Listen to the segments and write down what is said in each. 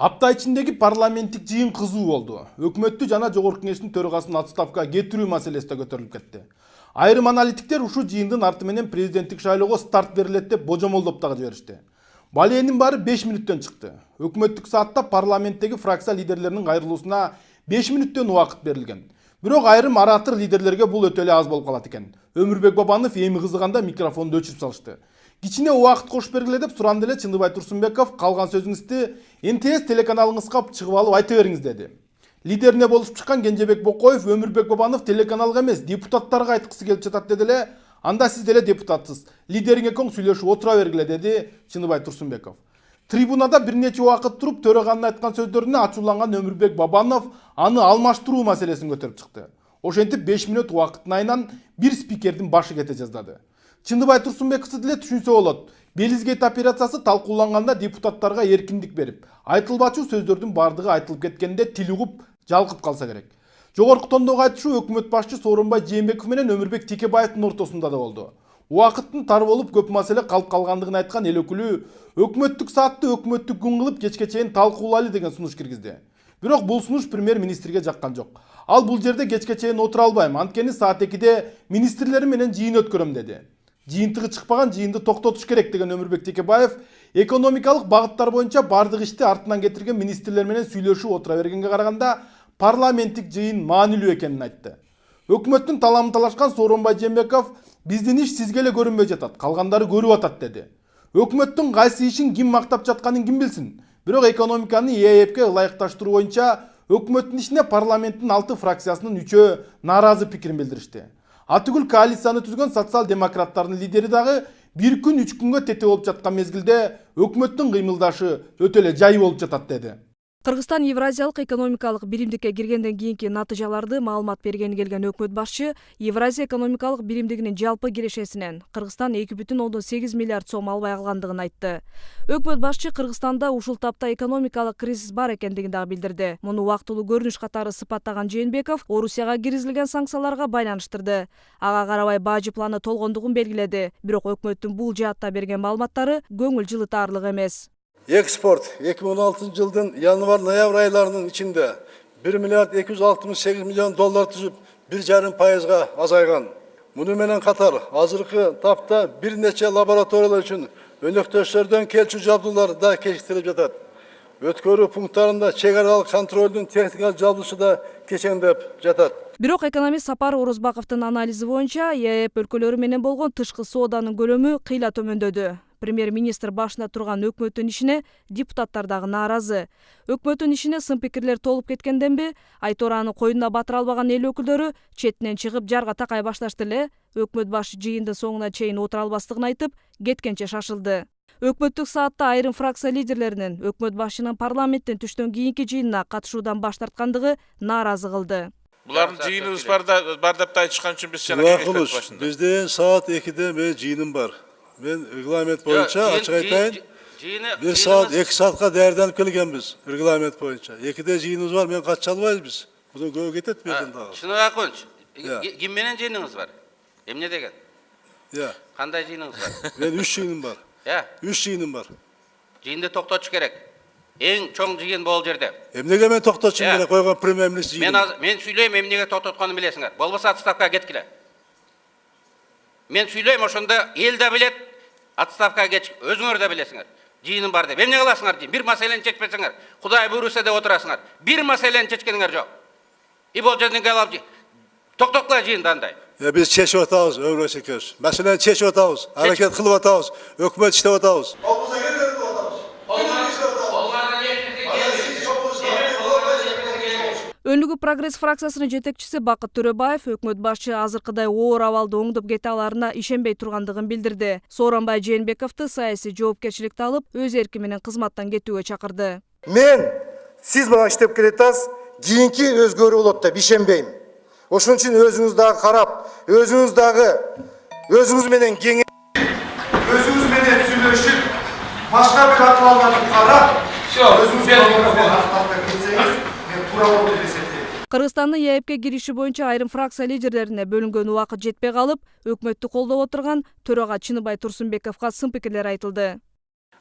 Апта ичиндеги парламенттик жыйын кызуу болду. Өкмөттү жана Жогорку Кеңештин төрагасын отставкага кетирүү маселеси да көтөрүлүп кетти. Айрым аналитиктер ушул жыйындын арты менен президенттик шайлоого старт берилет деп божомолдоп дагы жиберишти. Баленин баары 5 мүнөттөн чыкты. Өкмөттүк саатта парламенттеги фракция лидерлеринин кайрылуусуна 5 мүнөттөн убакыт берилген. Бирок айрым оратор лидерлерге бул өтө эле аз болуп калат экен. Өмүрбек Бабанов эми кызыганда микрофонду өчүрүп салышты. Кичине убакыт кошуп бергиле деп суранды эле Чындыбай Турсунбеков калган сөзүңүздү НТС телеканалыңызга чыгып алып айта бериңиз деди. Лидерине болушуп чыккан Кенжебек Бокоев Өмүрбек Бабанов телеканалга эмес, депутаттарга айткысы келип жатат деди эле. Анда сиз деле депутатсыз. Лидериңе коң сүйлөшүп отура бергиле деди Чындыбай Турсунбеков. Трибунада бир нече убакыт туруп төраганын айткан сөздөрүнө ачууланган Өмүрбек Бабанов аны алмаштыруу маселесин көтөрүп чыкты. Ошентип 5 мүнөт убакыттын айынан бир спикердин башы кете жаздады. Чындыбай Турсунбековду деле түшүнсө болот. Белизгейт операциясы талкууланганда депутаттарга эркиндик берип, айтылбачу сөздөрдүн бардыгы айтылып кеткенде тил угуп, жалкып калса керек. Жогорку тондогу айтышы өкмөт башчы Сооронбай Жээнбеков менен Өмүрбек Текебаевдин ортосунда да болду. Убакыттын тар болуп көп маселе калып калгандыгын айткан эл өкүлү өкмөттүк саатты өкмөттүк күн кылып кечке чейин талкуулайлы деген сунуш киргизди. Бирок бул сунуш премьер-министрге жаккан жок. Ал бул жерде кечке чейин отура албайм, анткени саат 2-де министрлерим менен жыйын өткөрөм деди. Жыйынтыгы чыкпаган жыйынды токтотуш керек деген Өмүрбек Текебаев экономикалык багыттар боюнча бардык ишти артынан кетирген министрлер менен сүйлөшүп отура бергенге караганда парламенттик жыйын маанилүү экенин айтты. Өкмөттүн таламын талашкан Сооронбай Жээнбеков биздин иш сизге эле көрүнбөй жатат, калгандары көрүп атат деди. Өкмөттүн кайсы ишин ким мактап жатканын ким билсин. Бирок экономиканы ЭЭПке ылайыкташтыруу боюнча өкмөттүн ишине парламенттин 6 фракциясынын 3-өө нааразы пикирин билдиришти. Атүгүл коалицияны түзгөн социал-демократтардын лидери дагы бир күн 3 күнгө тете болуп жаткан мезгилде өкмөттүн кыймылдашы өтө эле жай болуп жатат деди. Кыргызстан Евразиялык экономикалык биримдикке киргенден кийинки натыйжаларды маалымат бергени келген өкмөт башчы Евразия экономикалык биримдигинин жалпы кирешесинен Кыргызстан 2,8 миллиард сом албай калгандыгын айтты. Өкмөт башчы Кыргызстанда ушул тапта экономикалык кризис бар экендигин дагы билдирди. Муну убактылуу көрүнүш катары сыпаттаган Жээнбеков Орусияга киргизилген санкцияларга байланыштырды. Ага карабай бажы планы толгондугун белгиледи. Бирок өкмөттүн бул жаатта берген маалыматтары көңүл жылытаарлык эмес. Экспорт 2016 жылдың январ-ноябрь айларының içinde 1 миллиард 268 миллион доллар түзіп 1,5%га азайған. Мұны менен қатар азыркы тапта бир нече лабораториялар үчүн өнөктөштөрдөн келчү жабдуулар да кечиктирип жатат. Өткөрүү пункттарында чек аралык контролдун техникалык жабдуусы да кечеңдеп жатат. Бирок экономист Сапар Орозбаковдун анализи боюнча ЕЭП өлкөлөрү менен болгон тышкы сооданын көлөмү кыйла төмөндөдү. Премьер-министр башына турган өкмөттүн ишине депутаттар дагы нааразы. Өкмөттүн ишине сын пикирлер толуп кеткенденби, Айтораны коюнуна батыра албаган эл өкүлдөрү четинен чыгып жарга такай башташты эле. Өкмөт башы жыйындын соңуна чейин отура албастыгын айтып, кеткенче шашылды. Өкмөттүк саатта айрым фракция лидерлеринин өкмөт башчынын парламенттен түштөн кийинки жыйынына катышуудан баш тарткандыгы нааразы кылды. Булардын жыйыныбыз бар деп айтышкан үчүн биз жана кеңеш башында. Бизде саат 2-де мен жыйыным бар. Мен регламент боюнча ачык айтайын. 1 saat 2 saatка даярданып келгенбиз регламент боюнча. 2-де жыйыныбыз бар, мен катыша албайбыз. Буну көбү кетет бердин дагы. Чыныбек Акунч, ким менен жыйыныңыз бар? Эмне деген? Кандай жыйыныңыз бар? Мен 3 жыйыным бар. 3 жыйыным бар. Жыйынды токтотуш керек. Эң чоң жыйын бул жерде. Эмнеге мен токтотушум керек койгон премьер-министр жыйыны? Мен сүйлөйм, эмнеге токтотконун билесиңер. Болбосо отставкага кеткиле. Мен сүйлөйм, ошондо эл да билет, отставкага кетиш, өзүңөр да билесиңер. Жыйыным бар деп. Эмне кыласыңар дейм? Бир маселени чечпесеңер, Кудай буйруса деп отурасыңар. Бир маселени чечкениңер жок. И бул жерден келип токтоткула жыйынды андай. Biz çeşip atağız, ömrü çekiyoruz. Mesela çeşip atağız, hareket kılıp atağız, hükümet işte atağız. Өнүгүү прогресс фракциясынын жетекчиси Бакыт Төрөбаев өкмөт башчы азыркыдай оор абалды оңдоп кете аларына ишенбей тургандыгын билдирди. Сооронбай Жээнбековду саясий жоопкерчиликти алып, өз эрки менен кызматтан кетүүгө чакырды. Мен сиз мага иштеп келатасыз, кийинки өзгөрүү болот деп ишенбейм. Ошон үчүн өзүңүз дагы карап, өзүңүз менен кеңешип, өзүңүз менен сүйлөшүп, башка бир акыбалдарды карап, өзүңүз кетсеңиз, мен туура болот деп эсептейм. Кыргызстандын ЕЭПке кириши боюнча айрым фракция лидерлерине бөлүнгөн убакыт жетпей калып, өкмөттү колдоп отурган төрага Чындыбай Турсунбековго сын пикирлер айтылды.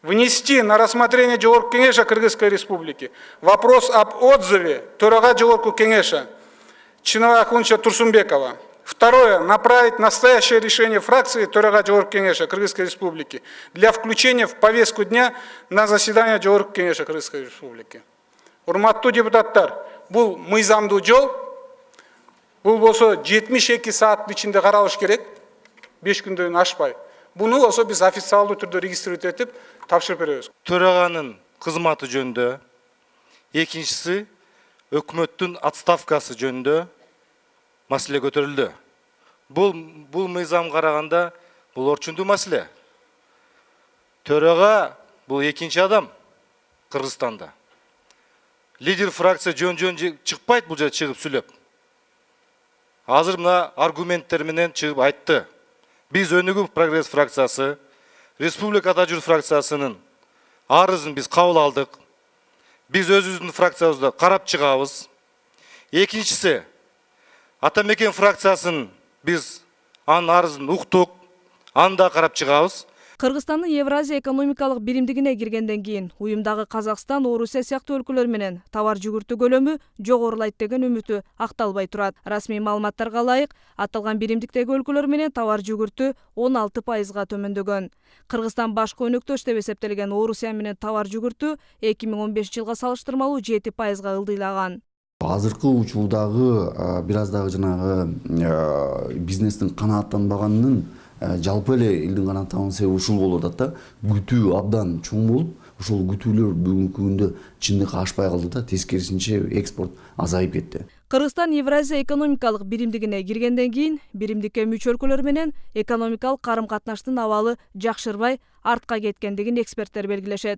внести на рассмотрение Жогорку Кеңеша Кыргызской Республики вопрос об отзыве Төрага Жогорку Кеңеша Чинова Акунча Турсунбекова. Второе. Направить настоящее решение фракции Төрага Жогорку Кеңеша Кыргызской Республики для включения в повестку дня на заседание Жогорку Кеңеша Кыргызской Республики. Урматтуу депутаттар, бул мыйзамдуу жол. Бул болсо 72 сааттын ичинде каралыш керек. 5 күндөн ашпай. Буну болсо биз официалдуу түрдө регистрировать этип тапшырып беребиз. Төраганын кызматы жөнүндө, экинчиси өкмөттүн отставкасы жөнүндө маселе көтөрүлдү. Бул мыйзам караганда бул орчундуу маселе. Төрага бул экинчи адам Кыргызстанда. Лидер фракция жөн чыкпайт бул жерде чыгып сүйлөп. Азыр мына аргументтер менен чыгып айтты. Биз Өнүгүү Прогресс фракциясы, Республика Ата Журт фракциясынын арызын биз кабыл алдык. Биз өзүбүздүн фракциябызда карап чыгабыз. Экинчиси, Ата Мекен фракциясын биз анын арызын уктук, аны да карап чыгабыз. Кыргызстандын Евразия экономикалык биримдигине киргенден кийин уюмдагы Казакстан, Орусия сыяктуу өлкөлөр менен товар жүгүртүү көлөмү жогорулайт деген үмүтү акталбай турат. Расмий маалыматтарга ылайык, аталган биримдиктеги өлкөлөр менен товар жүгүртүү 16%га төмөндөгөн. Кыргызстан башкы өнөктөш деп эсептелген Орусия менен товар жүгүртүү 2015 жылга салыштырмалуу 7%га ылдыйлаган. Азыркы учурдагы бир аздагы жанагы бизнестин канааттанбаганынын жалпы эле элдин канааттанбаган себеби ушул болуп атат да. Күтүү абдан чоң болуп, ошол күтүүлөр бүгүнкү күндө чындыкка ашпай калды да, тескерисинче экспорт азайып кетти. Кыргызстан Евразия экономикалык биримдигине киргенден кийин биримдикке мүчө өлкөлөр менен экономикалык карым-катнаштын абалы жакшырбай, артка кеткендигин эксперттер белгилешет.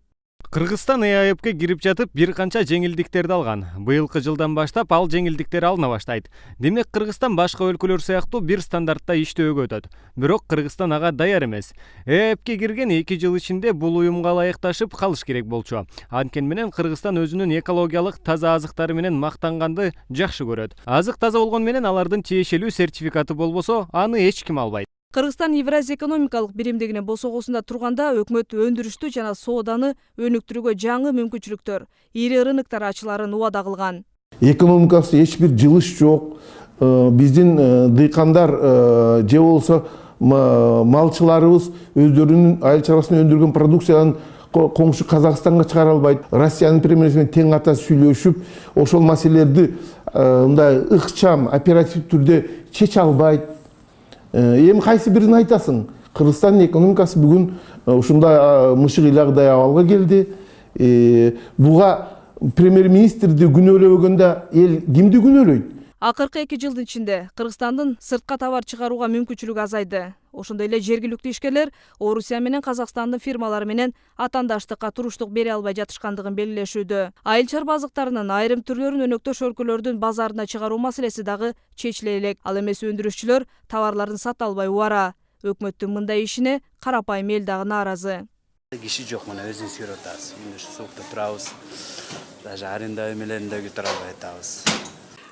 Кыргызстан ЭАЭПке кирип жатып бир канча жеңилдиктерди алган. Быйылкы жылдан баштап ал жеңилдиктер алына баштайт. Демек Кыргызстан башка өлкөлөр сыяктуу бир стандартта иштөөгө өтөт. Бирок Кыргызстан ага даяр эмес. ЭАЭПке кирген 2 жыл ичинде бул уюмга ылайыкташып калыш керек болчу. Анткени менен Кыргызстан өзүнүн экологиялык таза азыктары менен мактанганды жакшы көрөт. Азык таза болгон менен алардын тиешелүү сертификаты болбосо, аны эч ким албайт. Кыргызстан Евразия экономикалык биримдигине босогосунда турганда өкмөт өндүрүштү жана сооданы өнүктүрүүгө жаңы мүмкүнчүлүктөр, ири рыноктор ачыларын убада кылган. Экономикасы эч бир жылыш жок. Биздин дыйкандар же болсо малчыларыбыз өздөрүнүн айыл чарбасында өндүргөн продукциянын коңшу Казакстанга чыгара албайт. Россиянын премьерси менен тең ката сүйлөшүп, ошол маселелерди мындай ыкчам, оперативдүү түрдө чече албайт. Эми кайсы бирин айтасың? Кыргызстандын экономикасы бүгүн ушундай мышык ыйлагыдай абалга келди. Буга премьер-министрди күнөөлөгөндө эл кимди күнөөлөйт? Акыркы 2 жылдын ичинде Кыргызстандын сыртка товар чыгарууга мүмкүнчүлүгү азайды. Ошондой эле жергиликтүү ишкерлер Орусия менен Казакстандын фирмалары менен атаандаштыкка туруштук бере албай жатышкандыгын белгилешүүдө. Айыл чарба азыктарынын айрым түрлөрүн өнөктөш өлкөлөрдүн базарына чыгаруу маселеси дагы чечиле элек. Ал эмес өндүрүшчүлөр товарларын сата албай убара. Өкмөттүн мындай ишине карапайым эл дагы нааразы. Киши жок, мына өзүбүз көрүп атабыз. Ушу суукта турабыз. Даже аренда эмелеринде күтүп албай атабыз.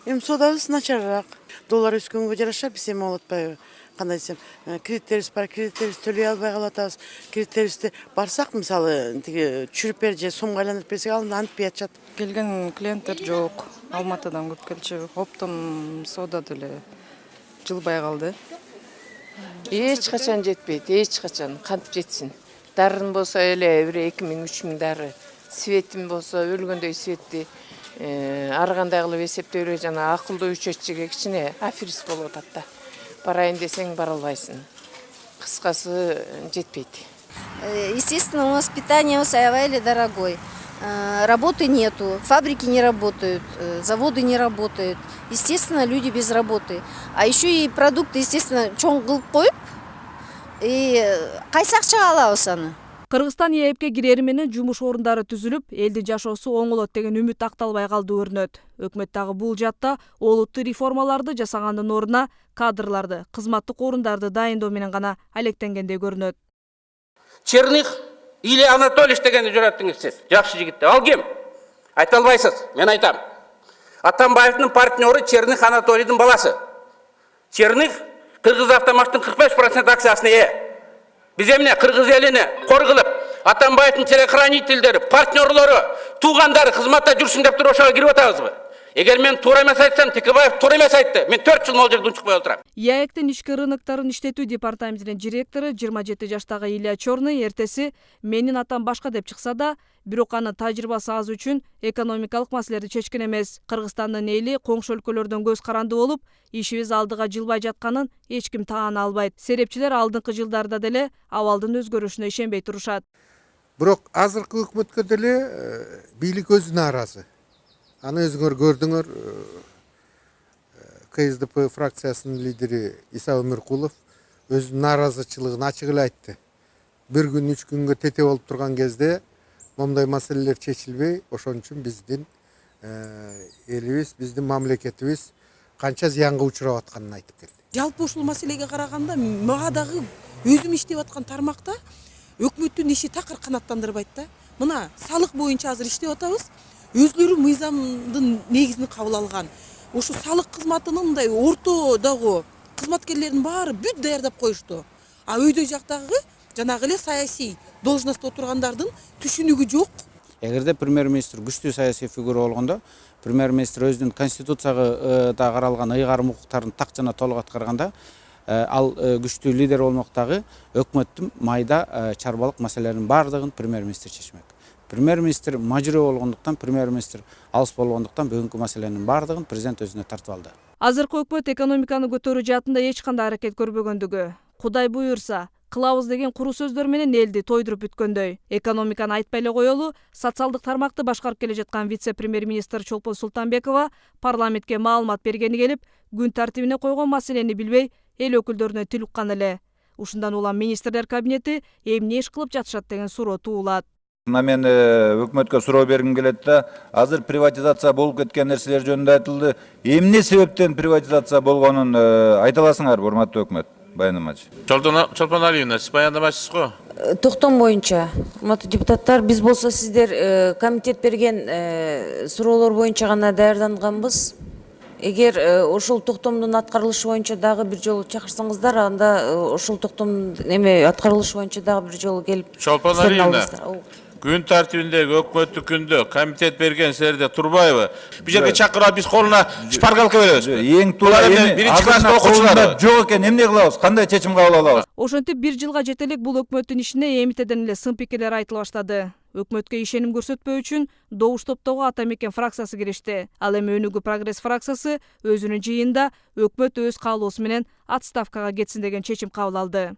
Эми соодабыз начарыраак. Доллар өскөнгө жараша биз эми болуп атпайбы? Кандай десем, кредиттерибиз бар, кредиттерибизди төлөй албай калып атабыз. Кредиттерибизди барсак, мисалы, тиги чүрүп бер же сомго айлантып берсек, алып антпай атышат. Келген клиенттер жок. Алматыдан көп келчү. Оптом соода деле жылбай калды. Эч качан жетпейт, эч качан. Кантип жетсин? Дарын болсо эле 2000-3000 дары. Светим болсо өлгөндөй светти ар кандай кылып эсептөй эле жана акылдуу учетчиге кичине аферис болуп атат да. Барайын десең бара албайсың. Кыскасы жетпейт. Естественно, у нас питание усваивали дорогой. Работы нету, фабрики не работают, заводы не работают. Естественно, люди без работы. А еще и продукты, естественно, чоң кылып коюп, и кайсы акчага алабыз аны? Кыргызстан ЭАЭПке кирери менен жумуш орундары түзүлүп, элдин жашоосу оңолот деген үмүт акталбай калды көрүнөт. Өкмөт дагы бул жатта олуттуу реформаларды жасагандын ордуна кадрларды, кызматтык орундарды дайындоо менен гана алектенгендей көрүнөт. Черных или Анатолий дегенди жүрөттүңүз сиз. Жакшы жигит. Ал ким? Айта албайсыз. Мен айтам. Атамбаевдин партнеры Черных Анатолийдин баласы. Черных Кыргыз автомаштын 45% акциясына ээ. Биз эмне Кыргыз элине кор кылып, Атамбаевдин телохранительдери, партнерлору, туугандары кызматта жүрсүн деп туруп ошого кирип атабызбы? Эгер мен туура эмес айтсам, Текебаев туура эмес айтты. Мен 4 жыл могул жерде унчукпай отурам. ЯЭКтин ички рыноктарын иштетүү департаментинин директору 27 жаштагы Илья Черный эртеси менин атам башка деп чыкса да, бирок анын тажрыйбасы аз үчүн экономикалык маселелерди чечкен эмес. Кыргызстандын эли коңшу өлкөлөрдөн көз каранды болуп, ишибиз алдыга жылбай жатканын эч ким таана албайт. Серепчилер алдыңкы жылдарда деле абалдын өзгөрүшүнө ишенбей турушат. Бирок азыркы өкмөткө деле бийлик өзү нааразы. Аны өзүңөр көрдүңөр. КСДП фракциясынын лидери Иса Өмүркулов өзүнүн нааразычылыгын ачык эле айтты. Бир күн, 3 күнгө тете болуп турган кезде момундай маселелер чечилбей, ошон үчүн биздин элибиз, биздин мамлекетибиз канча зыянга учурап атканын айтып келди. Жалпы ушул маселеге караганда мага дагы өзүм иштеп аткан тармакта өкмөттүн иши такыр канааттандырбайт да. Мына салык боюнча азыр иштеп атабыз. Өзлөрү мыйзамдын негизин кабыл алган. Ушу салык кызматынын мындай ортодогу кызматкерлердин баары бүт даярдап коюшту. А өйдө жактагы жанагы эле саясий должностто отургандардын түшүнүгү жок. Эгерде премьер-министр күчтүү саясий фигура болгондо, премьер-министр өзүнүн конституцияга да каралган ыйгарым укуктарын так жана толук аткарганда, ал күчтүү лидер болмоктагы өкмөттүн майда чарбалык маселелеринин баардыгын премьер-министр чечмек. Премьер-министр мажүрө болгондуктан, премьер-министр алыс болгондуктан бүгүнкү маселенин баардыгын президент өзүнө тартып алды. Азыркы өкмөт экономиканы көтөрүү жаатында эч кандай аракет көрбөгөндүгү, Кудай буйрса, кылабыз деген куру сөздөр менен элди тойдуруп бүткөндөй. Экономиканы айтпай эле коелу, социалдык тармакты башкарып келе жаткан вице-премьер-министр Чолпон Султанбекова парламентке маалымат бергени келип, күн тартибине койгон маселени билбей, эл өкүлдөрүнө тил уккан эле. Ушундан улам министрлер кабинети эмне иш кылып жатышат деген суроо туулат. Мен өкмөткө суроо бергим келет да, азыр приватизация болуп кеткен нерселер жөнүндө айтылды. Эмне себептен приватизация болгонун айта аласыңар, урматтуу өкмөт? Баяндамачы. Чолпон Алиевна, сиз баяндамачысыз го? Токтом боюнча, урматтуу депутаттар, биз болсо сиздер комитет берген суроолор боюнча гана даярданганбыз. Эгер ошол токтомдун аткарылышы боюнча дагы бир жолу чакырсаңыздар, анда ошол токтом аткарылышы боюнча дагы бир жолу келип. Чолпон Алиевна, күн тартибиндеги өкмөттүк күндө комитет берген силерде турбайбы? Бул жерге чакырып биз колуна шпаргалка беребиз. Эң туура биринчи класста окуучулар жок экен, эмне кылабыз? Кандай чечим кабыл алабыз? Ошентип бир жылга жете элек бул өкмөттүн ишине эмитеден эле сын пикирлер айтыла баштады. Өкмөткө ишеним көрсөтпөө үчүн добуш топтогу Атамекен фракциясы киришти. Ал эми Өнүгүү Прогресс фракциясы өзүнүн жыйынында өкмөт өз каалоосу менен отставкага кетсин деген чечим кабыл алды.